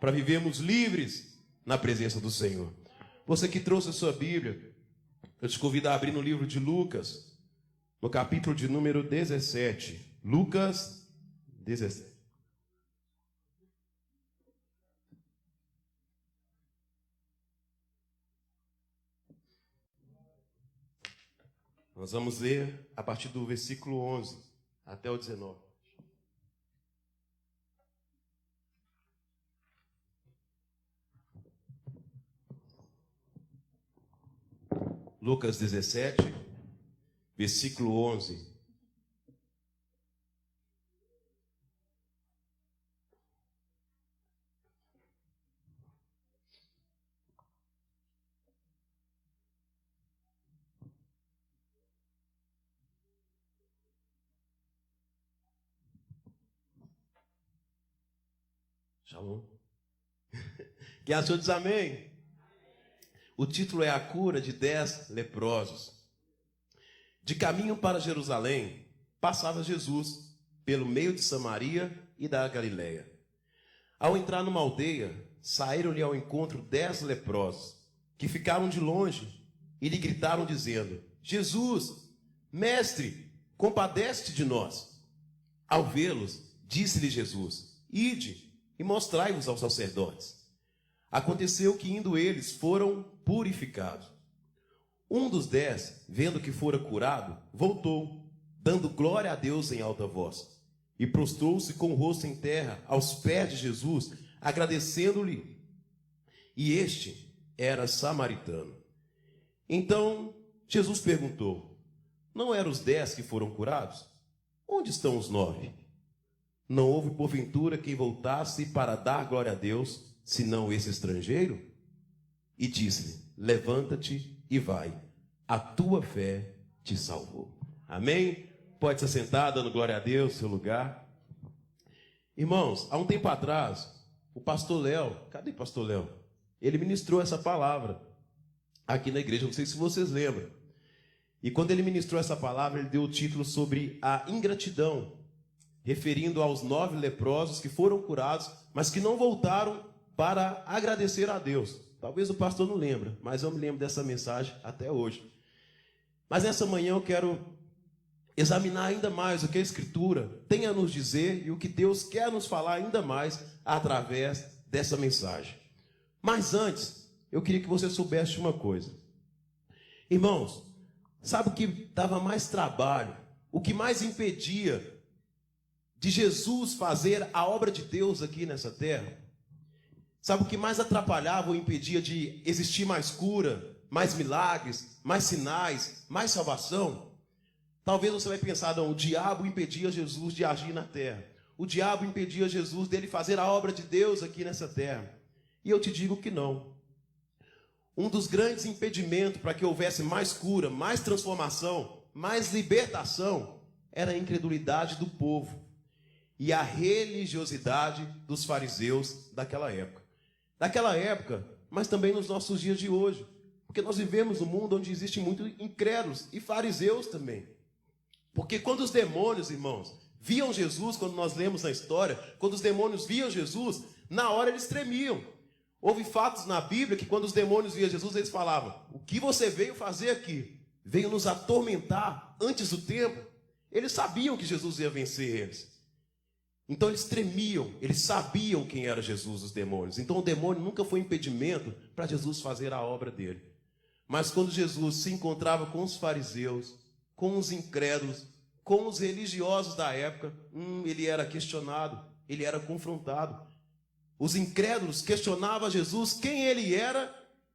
para vivermos livres na presença do Senhor. Você que trouxe a sua Bíblia, eu te convido a abrir no livro de Lucas, no capítulo de número 17. Lucas 17. Nós vamos ler a partir do versículo 11 até o 19. Lucas 17, versículo 11. Shalom. Quem achou diz amém? O título é A Cura de 10 Leprosos. De caminho para Jerusalém, passava Jesus pelo meio de Samaria e da Galileia. Ao entrar numa aldeia, saíram-lhe ao encontro 10 leprosos, que ficaram de longe e lhe gritaram dizendo: Jesus, mestre, compadece-te de nós. Ao vê-los, disse-lhe Jesus: Ide e mostrai-vos aos sacerdotes. Aconteceu que, indo eles, foram purificados. Um dos 10, vendo que fora curado, voltou, dando glória a Deus em alta voz, e prostrou-se com o rosto em terra aos pés de Jesus, agradecendo-lhe. E este era samaritano. Então Jesus perguntou: Não eram os 10 que foram curados? Onde estão os 9? Não houve porventura quem voltasse para dar glória a Deus, senão esse estrangeiro? E disse-lhe: Levanta-te e vai, a tua fé te salvou. Amém? Pode se assentar, dando glória a Deus, seu lugar. Irmãos, há um tempo atrás, o pastor Léo, cadê o pastor Léo? Ele ministrou essa palavra aqui na igreja, não sei se vocês lembram. E quando ele ministrou essa palavra, ele deu o título sobre a ingratidão, referindo aos 9 leprosos que foram curados, mas que não voltaram para agradecer a Deus. Talvez o pastor não lembre, mas eu me lembro dessa mensagem até hoje. Mas nessa manhã eu quero examinar ainda mais o que a Escritura tem a nos dizer e o que Deus quer nos falar ainda mais através dessa mensagem. Mas antes, eu queria que você soubesse uma coisa. Irmãos, sabe o que dava mais trabalho? O que mais impedia de Jesus fazer a obra de Deus aqui nessa terra? Sabe o que mais atrapalhava ou impedia de existir mais cura, mais milagres, mais sinais, mais salvação? Talvez você vai pensar: não, o diabo impedia Jesus de agir na terra. O diabo impedia Jesus dele fazer a obra de Deus aqui nessa terra. E eu te digo que não. Um dos grandes impedimentos para que houvesse mais cura, mais transformação, mais libertação, era a incredulidade do povo e a religiosidade dos fariseus daquela época. Daquela época, mas também nos nossos dias de hoje. Porque nós vivemos num mundo onde existem muitos incrédulos e fariseus também. Porque quando os demônios, irmãos, viam Jesus, quando nós lemos na história, quando os demônios viam Jesus, na hora eles tremiam. Houve fatos na Bíblia que quando os demônios viam Jesus, eles falavam: O que você veio fazer aqui? Veio nos atormentar antes do tempo? Eles sabiam que Jesus ia vencer eles. Então eles tremiam, eles sabiam quem era Jesus, os demônios. Então o demônio nunca foi impedimento para Jesus fazer a obra dele. Mas quando Jesus se encontrava com os fariseus, com os incrédulos, com os religiosos da época, ele era questionado, ele era confrontado. Os incrédulos questionavam a Jesus quem ele era,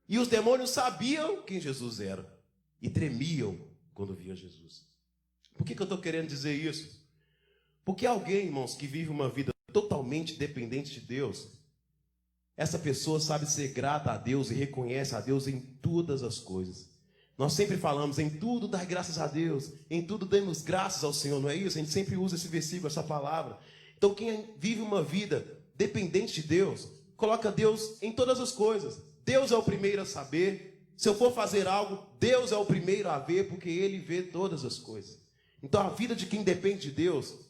e os demônios sabiam quem Jesus era e tremiam quando viam Jesus. Por que eu estou querendo dizer isso? Porque alguém, irmãos, que vive uma vida totalmente dependente de Deus, essa pessoa sabe ser grata a Deus e reconhece a Deus em todas as coisas. Nós sempre falamos: em tudo dar graças a Deus, em tudo demos graças ao Senhor, não é isso? A gente sempre usa esse versículo, essa palavra. Então quem vive uma vida dependente de Deus, coloca Deus em todas as coisas. Deus é o primeiro a saber. Se eu for fazer algo, Deus é o primeiro a ver, porque Ele vê todas as coisas. Então a vida de quem depende de Deus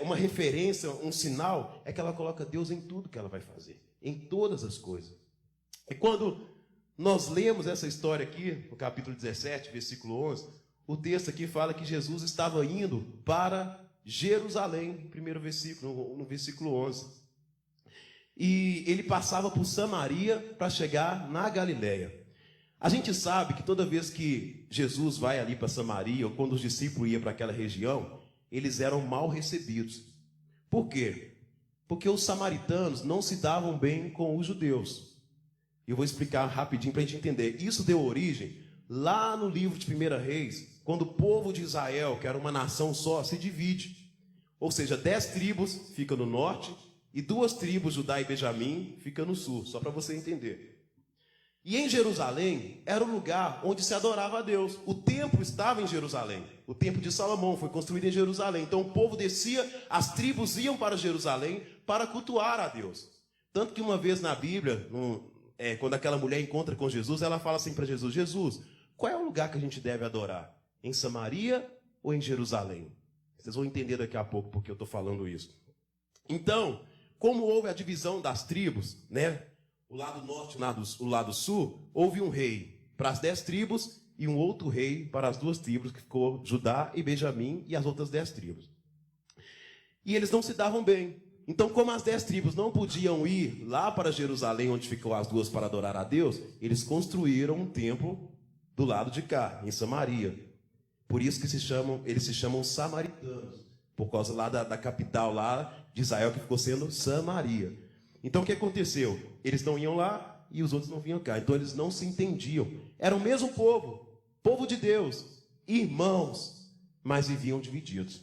uma referência, um sinal, é que ela coloca Deus em tudo que ela vai fazer, em todas as coisas. E quando nós lemos essa história aqui, no capítulo 17, versículo 11, o texto aqui fala que Jesus estava indo para Jerusalém, no primeiro versículo, no versículo 11. E ele passava por Samaria para chegar na Galileia. A gente sabe que toda vez que Jesus vai ali para Samaria, ou quando os discípulos iam para aquela região, eles eram mal recebidos. Por quê? Porque os samaritanos não se davam bem com os judeus. Eu vou explicar rapidinho para a gente entender. Isso deu origem lá no livro de 1 Reis, quando o povo de Israel, que era uma nação só, se divide. Ou seja, 10 tribos ficam no norte e 2 tribos, Judá e Benjamim, ficam no sul, só para você entender. E em Jerusalém era o lugar onde se adorava a Deus. O templo estava em Jerusalém. O templo de Salomão foi construído em Jerusalém. Então o povo descia, as tribos iam para Jerusalém para cultuar a Deus. Tanto que uma vez na Bíblia, quando aquela mulher encontra com Jesus, ela fala assim para Jesus: Jesus, qual é o lugar que a gente deve adorar? Em Samaria ou em Jerusalém? Vocês vão entender daqui a pouco porque eu estou falando isso. Então, como houve a divisão das tribos, né? O lado norte e o lado sul, houve um rei para as 10 tribos e um outro rei para as 2 tribos, que ficou Judá e Benjamim e as outras 10 tribos. E eles não se davam bem. Então, como as 10 tribos não podiam ir lá para Jerusalém, onde ficou as 2 para adorar a Deus, eles construíram um templo do lado de cá, em Samaria. Por isso que eles se chamam samaritanos, por causa lá da capital lá de Israel, que ficou sendo Samaria. Então o que aconteceu? Eles não iam lá e os outros não vinham cá. Então eles não se entendiam. Era o mesmo povo, povo de Deus, irmãos, mas viviam divididos.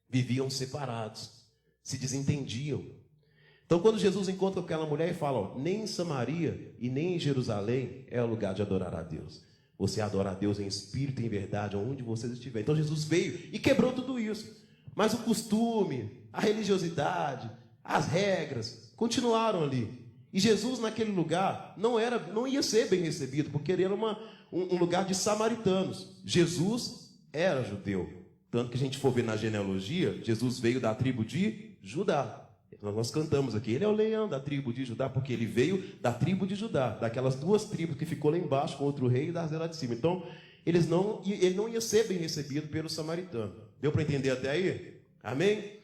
Viviam separados, se desentendiam. Então quando Jesus encontra com aquela mulher e fala, nem em Samaria e nem em Jerusalém é o lugar de adorar a Deus. Você adora a Deus em espírito e em verdade, onde vocês estiverem. Então Jesus veio e quebrou tudo isso. Mas o costume, a religiosidade, as regras continuaram ali. E Jesus naquele lugar não ia ser bem recebido, porque ele era um lugar de samaritanos. Jesus era judeu. Tanto que a gente for ver na genealogia, Jesus veio da tribo de Judá. Nós cantamos aqui, ele é o leão da tribo de Judá, porque ele veio da tribo de Judá, daquelas 2 tribos que ficou lá embaixo com outro rei e das lá de cima. Então, ele não ia ser bem recebido pelo samaritano. Deu para entender até aí? Amém?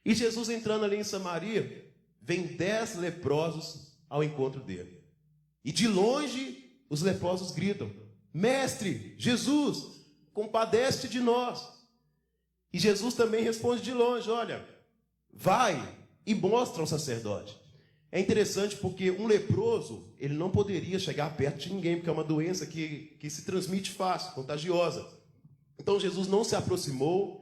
E Jesus entrando ali em Samaria, vem 10 leprosos ao encontro dele. E de longe, os leprosos gritam, Mestre, Jesus, compadece de nós. E Jesus também responde de longe, olha, vai e mostra ao sacerdote. É interessante porque um leproso, ele não poderia chegar perto de ninguém, porque é uma doença que se transmite fácil, contagiosa. Então Jesus não se aproximou,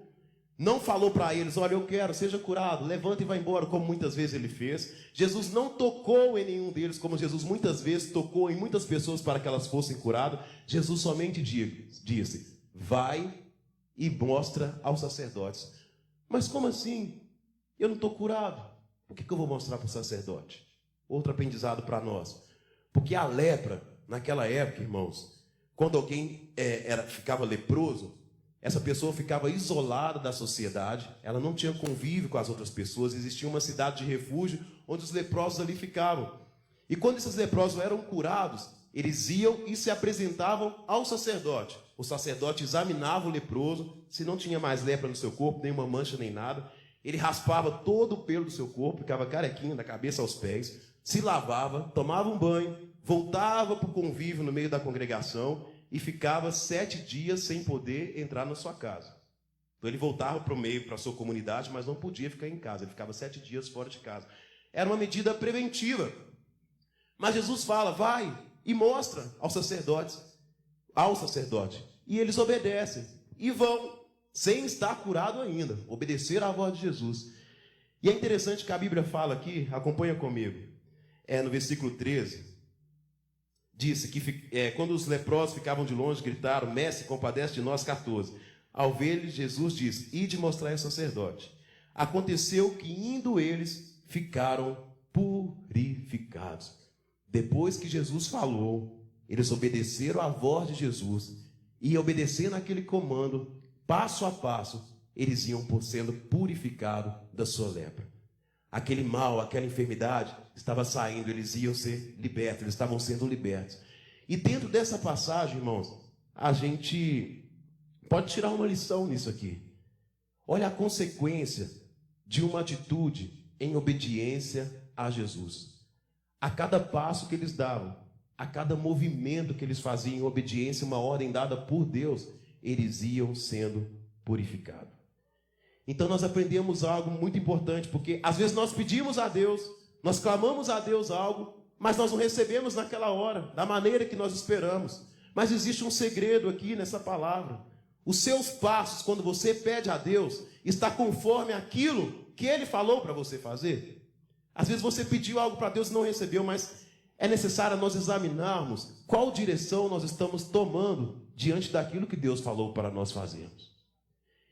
não falou para eles, olha, eu quero, seja curado, levanta e vai embora, como muitas vezes ele fez. Jesus não tocou em nenhum deles, como Jesus muitas vezes tocou em muitas pessoas para que elas fossem curadas. Jesus somente disse, vai e mostra aos sacerdotes. Mas como assim? Eu não estou curado. Por que eu vou mostrar para o sacerdote? Outro aprendizado para nós. Porque a lepra, naquela época, irmãos, quando alguém ficava leproso, essa pessoa ficava isolada da sociedade, ela não tinha convívio com as outras pessoas, existia uma cidade de refúgio onde os leprosos ali ficavam. E quando esses leprosos eram curados, eles iam e se apresentavam ao sacerdote. O sacerdote examinava o leproso, se não tinha mais lepra no seu corpo, nenhuma mancha nem nada, ele raspava todo o pelo do seu corpo, ficava carequinho da cabeça aos pés, se lavava, tomava um banho, voltava para o convívio no meio da congregação, e ficava 7 dias sem poder entrar na sua casa. Então ele voltava para o meio, para a sua comunidade, mas não podia ficar em casa. Ele ficava 7 dias fora de casa. Era uma medida preventiva. Mas Jesus fala, vai e mostra ao sacerdote. E eles obedecem. E vão, sem estar curado ainda. Obedecer à voz de Jesus. E é interessante que a Bíblia fala aqui, acompanha comigo. No versículo 13. Disse que quando os leprosos ficavam de longe, gritaram, Mestre, compadece de nós, 14. Ao ver-lhe, Jesus disse, ide mostrar ao sacerdote. Aconteceu que, indo eles, ficaram purificados. Depois que Jesus falou, eles obedeceram à voz de Jesus. E obedecendo aquele comando, passo a passo, eles iam por sendo purificados da sua lepra. Aquele mal, aquela enfermidade estava saindo, eles iam ser libertos, eles estavam sendo libertos. E dentro dessa passagem, irmãos, a gente pode tirar uma lição nisso aqui. Olha a consequência de uma atitude em obediência a Jesus. A cada passo que eles davam, a cada movimento que eles faziam em obediência a uma ordem dada por Deus, eles iam sendo purificados. Então nós aprendemos algo muito importante, porque às vezes nós pedimos a Deus, nós clamamos a Deus algo, mas nós não recebemos naquela hora, da maneira que nós esperamos. Mas existe um segredo aqui nessa palavra. Os seus passos, quando você pede a Deus, está conforme aquilo que Ele falou para você fazer. Às vezes você pediu algo para Deus e não recebeu, mas é necessário nós examinarmos qual direção nós estamos tomando diante daquilo que Deus falou para nós fazermos.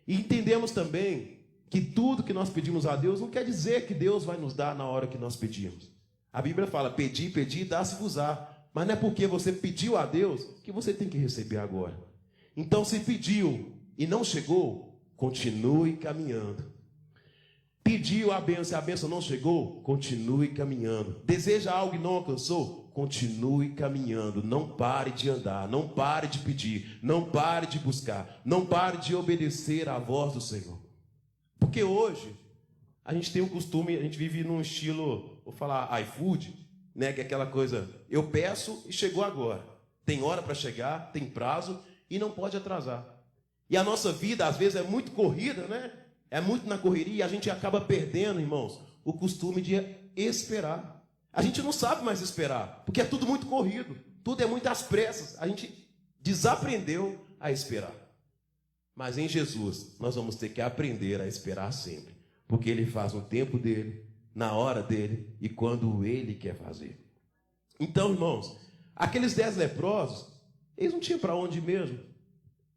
E entendemos também que tudo que nós pedimos a Deus não quer dizer que Deus vai nos dar na hora que nós pedimos. A Bíblia fala, pedi, pedi, dá-se-vos-á. Mas não é porque você pediu a Deus que você tem que receber agora. Então, se pediu e não chegou, continue caminhando. Pediu a bênção não chegou, continue caminhando. Deseja algo e não alcançou, continue caminhando. Não pare de andar, não pare de pedir, não pare de buscar, não pare de obedecer à voz do Senhor. Porque hoje a gente tem um costume, a gente vive num estilo, vou falar iFood, né, que é aquela coisa, eu peço e chegou agora. Tem hora para chegar, tem prazo e não pode atrasar. E a nossa vida às vezes é muito corrida, né? É muito na correria e a gente acaba perdendo, irmãos, o costume de esperar. A gente não sabe mais esperar, porque é tudo muito corrido, tudo é muito às pressas. A gente desaprendeu a esperar. Mas em Jesus, nós vamos ter que aprender a esperar sempre, porque Ele faz no tempo dEle, na hora dEle e quando Ele quer fazer. Então, irmãos, aqueles 10 leprosos, eles não tinham para onde ir mesmo,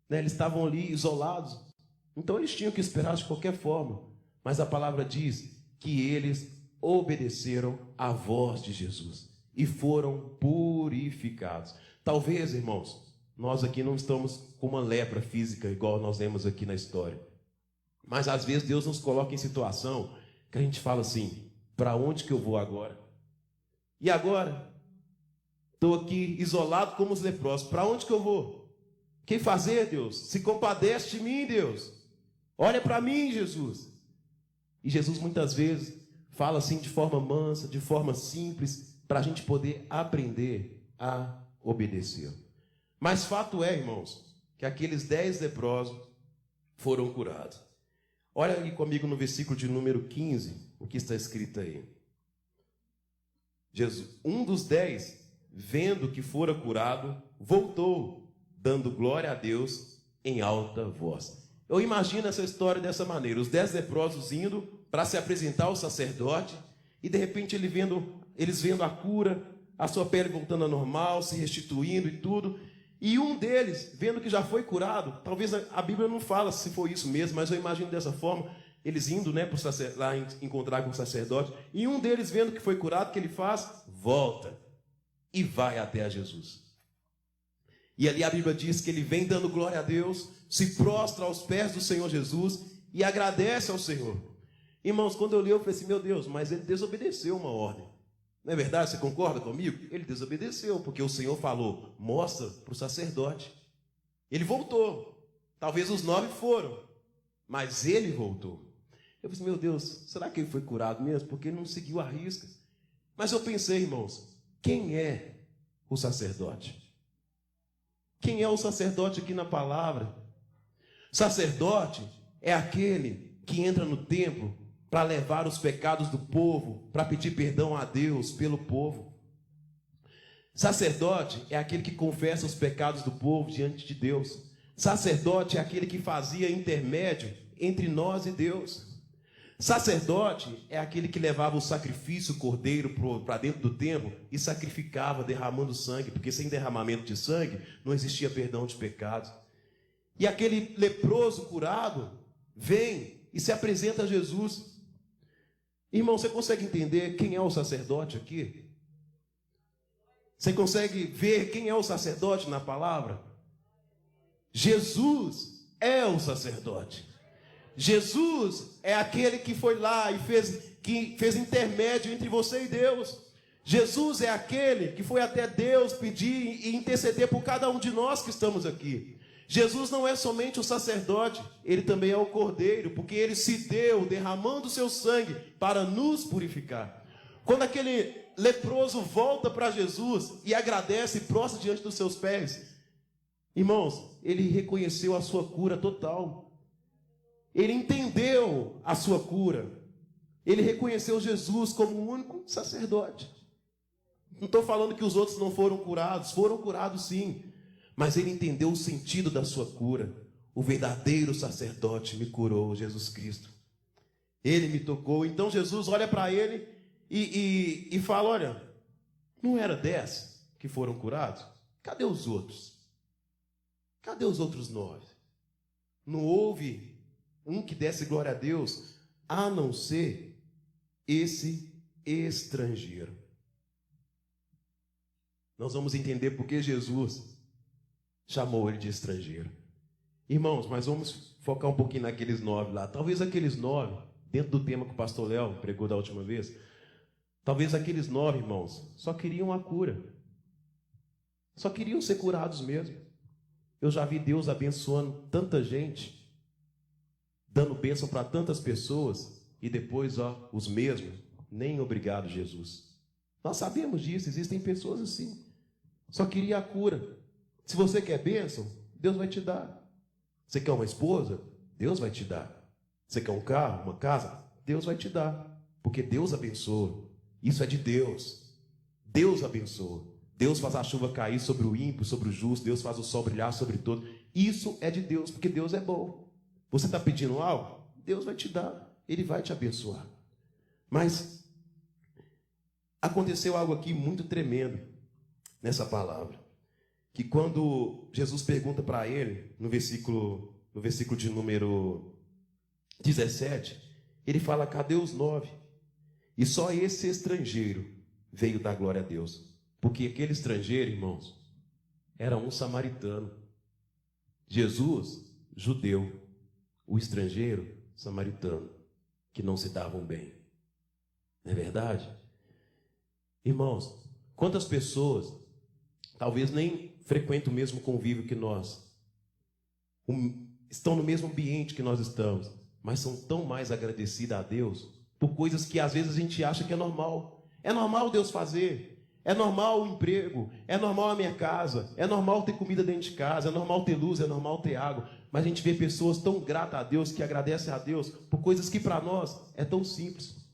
né? Eles estavam ali isolados. Então eles tinham que esperar de qualquer forma. Mas a palavra diz que eles obedeceram à voz de Jesus e foram purificados. Talvez, irmãos, nós aqui não estamos com uma lepra física igual nós vemos aqui na história. Mas às vezes Deus nos coloca em situação que a gente fala assim, para onde que eu vou agora? E agora? Estou aqui isolado como os leprosos, para onde que eu vou? O que fazer, Deus? Se compadece de mim, Deus. Olha para mim, Jesus. E Jesus muitas vezes fala assim de forma mansa, de forma simples, para a gente poder aprender a obedecer. Mas fato é, irmãos, que aqueles 10 leprosos foram curados. Olha aí comigo no versículo de número 15, o que está escrito aí. Jesus, um dos 10, vendo que fora curado, voltou, dando glória a Deus em alta voz. Eu imagino essa história dessa maneira, os 10 leprosos indo para se apresentar ao sacerdote, e de repente eles vendo a cura, a sua pele voltando ao normal, se restituindo e tudo, e um deles, vendo que já foi curado, talvez a Bíblia não fala se foi isso mesmo, mas eu imagino dessa forma, eles indo, né, lá encontrar com o sacerdote, e um deles vendo que foi curado, o que ele faz? Volta e vai até a Jesus. E ali a Bíblia diz que ele vem dando glória a Deus, se prostra aos pés do Senhor Jesus e agradece ao Senhor. Irmãos, quando eu li, eu falei assim, meu Deus, mas ele desobedeceu uma ordem. Não é verdade? Você concorda comigo? Ele desobedeceu, porque o Senhor falou, mostra para o sacerdote. Ele voltou. Talvez os 9 foram, mas ele voltou. Eu falei assim, meu Deus, será que ele foi curado mesmo? Porque ele não seguiu a risca. Mas eu pensei, irmãos, quem é o sacerdote? Quem é o sacerdote aqui na palavra? Sacerdote é aquele que entra no templo para levar os pecados do povo, para pedir perdão a Deus pelo povo. Sacerdote é aquele que confessa os pecados do povo diante de Deus. Sacerdote é aquele que fazia intermédio entre nós e Deus. Sacerdote é aquele que levava o sacrifício, o cordeiro, para dentro do templo e sacrificava, derramando sangue, porque sem derramamento de sangue não existia perdão de pecados. E aquele leproso curado vem e se apresenta a Jesus. Irmão, você consegue entender quem é o sacerdote aqui? Você consegue ver quem é o sacerdote na palavra? Jesus é o sacerdote. Jesus é aquele que foi lá e fez intermédio entre você e Deus. Jesus é aquele que foi até Deus pedir e interceder por cada um de nós que estamos aqui. Jesus não é somente o sacerdote, ele também é o cordeiro, porque ele se deu derramando o seu sangue para nos purificar. Quando aquele leproso volta para Jesus e agradece e prostra diante dos seus pés, irmãos, ele reconheceu a sua cura total. Ele entendeu a sua cura. Ele reconheceu Jesus como o único sacerdote. Não estou falando que os outros não foram curados sim. Mas ele entendeu o sentido da sua cura. O verdadeiro sacerdote me curou, Jesus Cristo. Ele me tocou. Então Jesus olha para ele e fala, olha, não era 10 que foram curados? Cadê os outros? Cadê os outros 9? Não houve um que desse glória a Deus, a não ser esse estrangeiro. Nós vamos entender por que Jesus chamou ele de estrangeiro. Irmãos, mas vamos focar um pouquinho naqueles 9 lá. Talvez aqueles 9, dentro do tema que o pastor Léo pregou da última vez, talvez aqueles 9, irmãos, só queriam a cura. Só queriam ser curados mesmo. Eu já vi Deus abençoando tanta gente, dando bênção para tantas pessoas, e depois, os mesmos, nem obrigado, Jesus. Nós sabemos disso, existem pessoas assim. Só queria a cura. Se você quer bênção, Deus vai te dar. Você quer uma esposa? Deus vai te dar. Você quer um carro, uma casa? Deus vai te dar. Porque Deus abençoa. Isso é de Deus. Deus abençoa. Deus faz a chuva cair sobre o ímpio, sobre o justo. Deus faz o sol brilhar sobre todo. Isso é de Deus, porque Deus é bom. Você está pedindo algo? Deus vai te dar. Ele vai te abençoar. Mas aconteceu algo aqui muito tremendo nessa palavra. Que quando Jesus pergunta para ele, no versículo de número 17, ele fala, cadê os 9? E só esse estrangeiro veio dar glória a Deus. Porque aquele estrangeiro, irmãos, era um samaritano. Jesus, judeu. O estrangeiro, samaritano, que não se davam bem. Não é verdade? Irmãos, quantas pessoas, talvez nem frequentam o mesmo convívio que nós, estão no mesmo ambiente que nós estamos, mas são tão mais agradecidas a Deus por coisas que às vezes a gente acha que é normal. É normal Deus fazer, é normal o emprego, é normal a minha casa, é normal ter comida dentro de casa, é normal ter luz, é normal ter água. Mas a gente vê pessoas tão gratas a Deus, que agradecem a Deus por coisas que para nós é tão simples,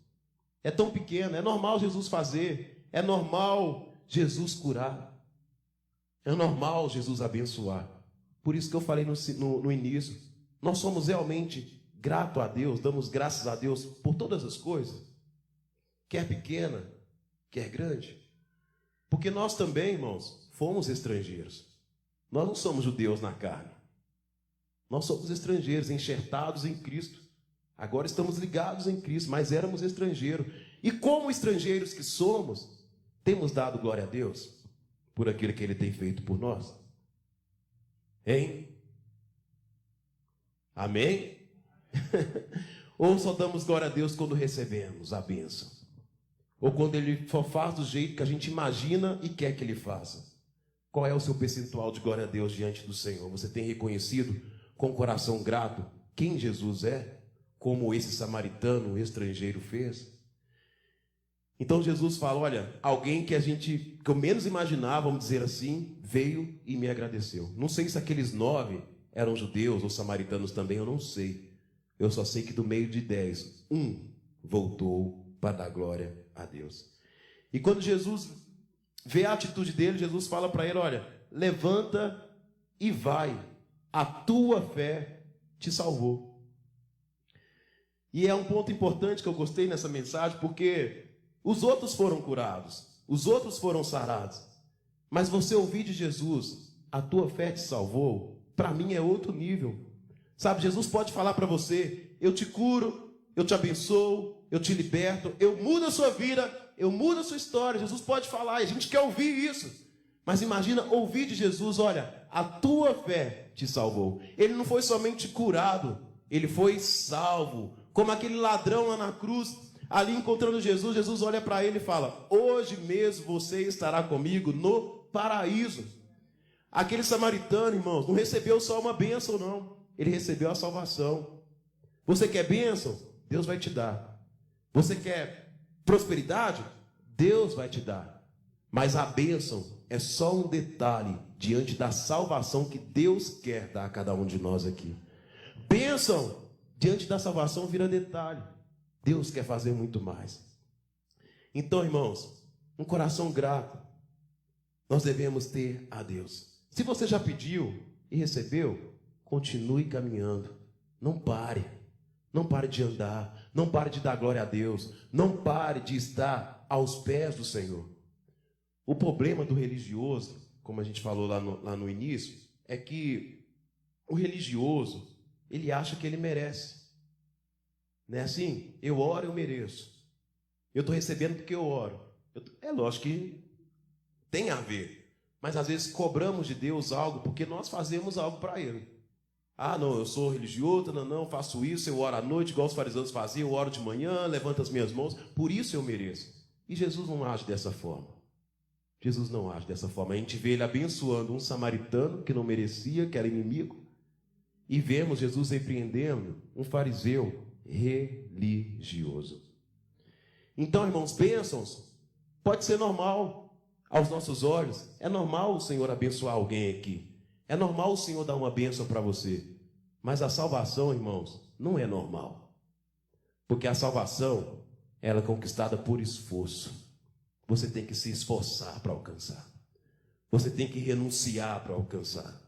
é tão pequeno. É normal Jesus fazer, é normal Jesus curar, é normal Jesus abençoar. Por isso que eu falei no início, nós somos realmente gratos a Deus, damos graças a Deus por todas as coisas, quer pequena, quer grande. Porque nós também, irmãos, fomos estrangeiros. Nós não somos judeus na carne. Nós somos estrangeiros, enxertados em Cristo. Agora estamos ligados em Cristo, mas éramos estrangeiros. E como estrangeiros que somos, temos dado glória a Deus por aquilo que Ele tem feito por nós? Hein? Amém? Ou só damos glória a Deus quando recebemos a bênção? Ou quando Ele só faz do jeito que a gente imagina e quer que Ele faça? Qual é o seu percentual de glória a Deus diante do Senhor? Você tem reconhecido com o coração grato quem Jesus é? Como esse samaritano, o estrangeiro, fez? Então Jesus fala, olha, alguém que eu menos imaginava, vamos dizer assim, veio e me agradeceu. Não sei se aqueles 9 eram judeus ou samaritanos também, eu não sei. Eu só sei que do meio de 10, um voltou para dar glória a Deus. E quando Jesus vê a atitude dele, Jesus fala para ele, olha, levanta e vai, a tua fé te salvou. E é um ponto importante que eu gostei nessa mensagem, porque os outros foram curados, os outros foram sarados, mas você ouvir de Jesus, a tua fé te salvou, para mim é outro nível. Sabe, Jesus pode falar para você, eu te curo, eu te abençoo, eu te liberto, eu mudo a sua vida, eu mudo a sua história. Jesus pode falar, e a gente quer ouvir isso. Mas imagina ouvir de Jesus, olha, a tua fé te salvou. Ele não foi somente curado, ele foi salvo. Como aquele ladrão lá na cruz, ali encontrando Jesus, Jesus olha para ele e fala: hoje mesmo você estará comigo no paraíso. Aquele samaritano, irmãos, não recebeu só uma bênção, não. Ele recebeu a salvação. Você quer bênção? Deus vai te dar. Você quer prosperidade? Deus vai te dar. Mas a bênção é só um detalhe diante da salvação que Deus quer dar a cada um de nós aqui. Bênção diante da salvação vira detalhe. Deus quer fazer muito mais. Então, irmãos, um coração grato nós devemos ter a Deus. Se você já pediu e recebeu, continue caminhando. Não pare. Não pare de andar. Não pare de dar glória a Deus. Não pare de estar aos pés do Senhor. O problema do religioso, como a gente falou lá no início, é que o religioso, ele acha que ele merece. Não é assim? Eu oro, eu mereço. Eu estou recebendo porque eu oro. É lógico que tem a ver. Mas às vezes cobramos de Deus algo porque nós fazemos algo para Ele. Ah, não, eu sou religioso, não, faço isso, eu oro à noite, igual os fariseus faziam, eu oro de manhã, levanto as minhas mãos, por isso eu mereço. E Jesus não age dessa forma. Jesus não age dessa forma. A gente vê Ele abençoando um samaritano que não merecia, que era inimigo, e vemos Jesus repreendendo um fariseu religioso. Então, irmãos, bênçãos pode ser normal aos nossos olhos. É normal o Senhor abençoar alguém aqui. É normal o Senhor dar uma bênção para você. Mas a salvação, irmãos, não é normal. Porque a salvação, ela é conquistada por esforço. Você tem que se esforçar para alcançar. Você tem que renunciar para alcançar.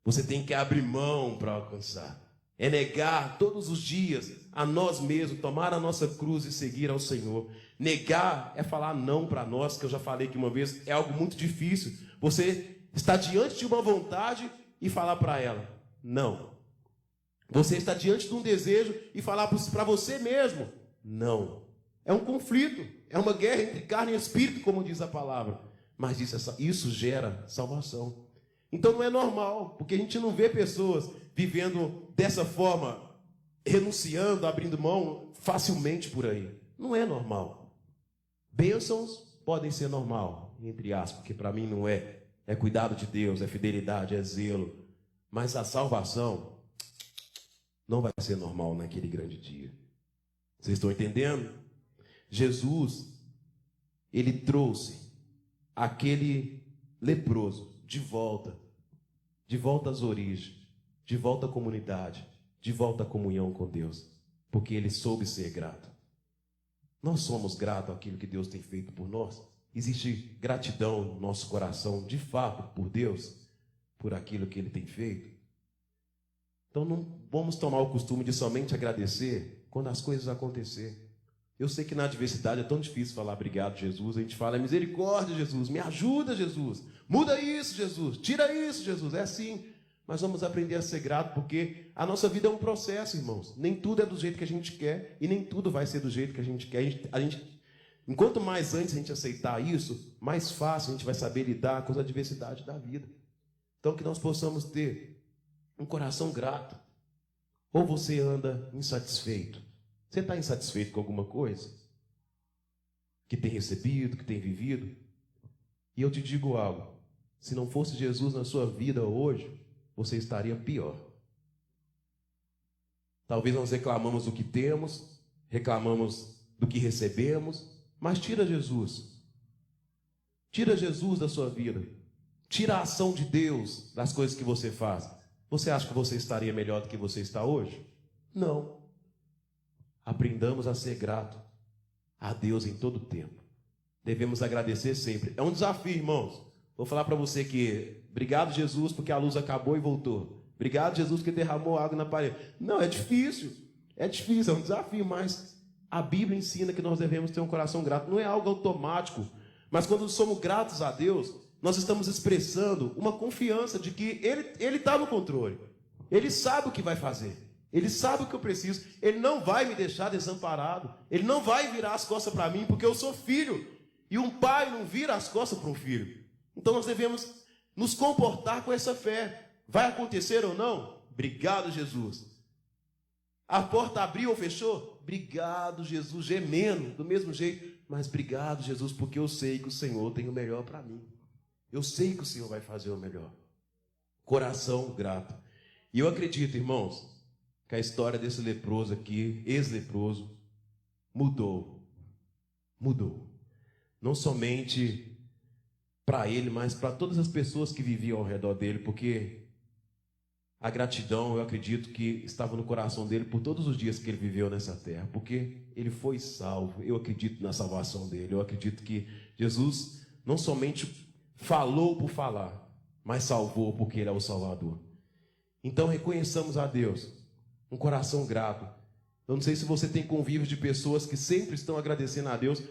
Você tem que abrir mão para alcançar. É negar todos os dias a nós mesmos, tomar a nossa cruz e seguir ao Senhor. Negar é falar não para nós, que eu já falei que uma vez é algo muito difícil. Você está diante de uma vontade e falar para ela não. Você está diante de um desejo e falar para você mesmo não. É um conflito, é uma guerra entre carne e espírito, como diz a palavra. Mas isso gera salvação. Então não é normal, porque a gente não vê pessoas vivendo dessa forma, renunciando, abrindo mão facilmente por aí. Não é normal. Bênçãos podem ser normal, entre aspas, porque para mim não é. É cuidado de Deus, é fidelidade, é zelo. Mas a salvação não vai ser normal naquele grande dia. Vocês estão entendendo? Jesus, ele trouxe aquele leproso de volta às origens, de volta à comunidade, de volta à comunhão com Deus, porque ele soube ser grato. Nós somos gratos àquilo que Deus tem feito por nós. Existe gratidão no nosso coração, de fato, por Deus, por aquilo que Ele tem feito. Então não vamos tomar o costume de somente agradecer quando as coisas acontecerem. Eu sei que na adversidade é tão difícil falar obrigado, Jesus. A gente fala misericórdia, Jesus, me ajuda, Jesus. Muda isso, Jesus. Tira isso, Jesus. É assim. Mas vamos aprender a ser grato, porque a nossa vida é um processo, irmãos. Nem tudo é do jeito que a gente quer e nem tudo vai ser do jeito que a gente quer. Enquanto mais antes a gente aceitar isso, mais fácil a gente vai saber lidar com as adversidades da vida. Então que nós possamos ter um coração grato. Ou você anda insatisfeito? Você está insatisfeito com alguma coisa? Que tem recebido, que tem vivido? E eu te digo algo. Se não fosse Jesus na sua vida hoje, você estaria pior. Talvez nós reclamamos do que temos, reclamamos do que recebemos, mas tira Jesus. Tira Jesus da sua vida. Tira a ação de Deus das coisas que você faz. Você acha que você estaria melhor do que você está hoje? Não. Aprendamos a ser grato a Deus em todo o tempo. Devemos agradecer sempre. É um desafio, irmãos. Vou falar para você que obrigado, Jesus, porque a luz acabou e voltou. Obrigado, Jesus, que derramou água na parede. Não, é difícil. É difícil, é um desafio, mas a Bíblia ensina que nós devemos ter um coração grato. Não é algo automático, mas quando somos gratos a Deus, nós estamos expressando uma confiança de que Ele está no controle. Ele sabe o que vai fazer. Ele sabe o que eu preciso. Ele não vai me deixar desamparado. Ele não vai virar as costas para mim, porque eu sou filho. E um pai não vira as costas para um filho. Então nós devemos nos comportar com essa fé. Vai acontecer ou não? Obrigado, Jesus. A porta abriu ou fechou? Obrigado, Jesus, gemendo, do mesmo jeito. Mas obrigado, Jesus, porque eu sei que o Senhor tem o melhor para mim. Eu sei que o Senhor vai fazer o melhor. Coração grato. E eu acredito, irmãos, que a história desse leproso aqui, ex-leproso, mudou. Mudou. Não somente para ele, mas para todas as pessoas que viviam ao redor dele, porque a gratidão, eu acredito que estava no coração dele por todos os dias que ele viveu nessa terra, porque ele foi salvo. Eu acredito na salvação dele. Eu acredito que Jesus não somente falou por falar, mas salvou porque ele é o Salvador. Então reconheçamos a Deus, um coração grato. Eu não sei se você tem convívio de pessoas que sempre estão agradecendo a Deus.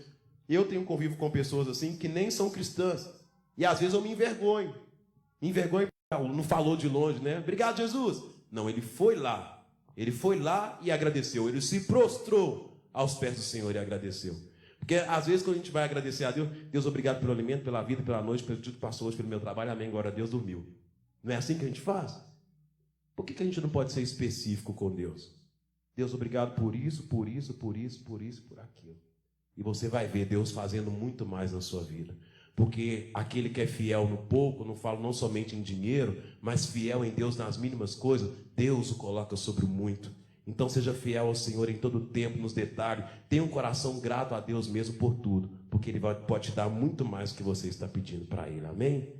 Eu tenho convívio com pessoas assim que nem são cristãs. E às vezes eu me envergonho. Me envergonho, não falou de longe, né? Obrigado, Jesus. Não, ele foi lá. Ele foi lá e agradeceu. Ele se prostrou aos pés do Senhor e agradeceu. Porque às vezes quando a gente vai agradecer a Deus, Deus, obrigado pelo alimento, pela vida, pela noite, pelo tudo que passou hoje, pelo meu trabalho, amém, glória a Deus, dormiu. Não é assim que a gente faz? Por que a gente não pode ser específico com Deus? Deus, obrigado por isso, por isso, por isso, por isso, por aquilo. E você vai ver Deus fazendo muito mais na sua vida. Porque aquele que é fiel no pouco, não falo não somente em dinheiro, mas fiel em Deus nas mínimas coisas, Deus o coloca sobre o muito. Então seja fiel ao Senhor em todo o tempo, nos detalhes. Tenha um coração grato a Deus mesmo por tudo, porque Ele pode te dar muito mais do que você está pedindo para Ele. Amém?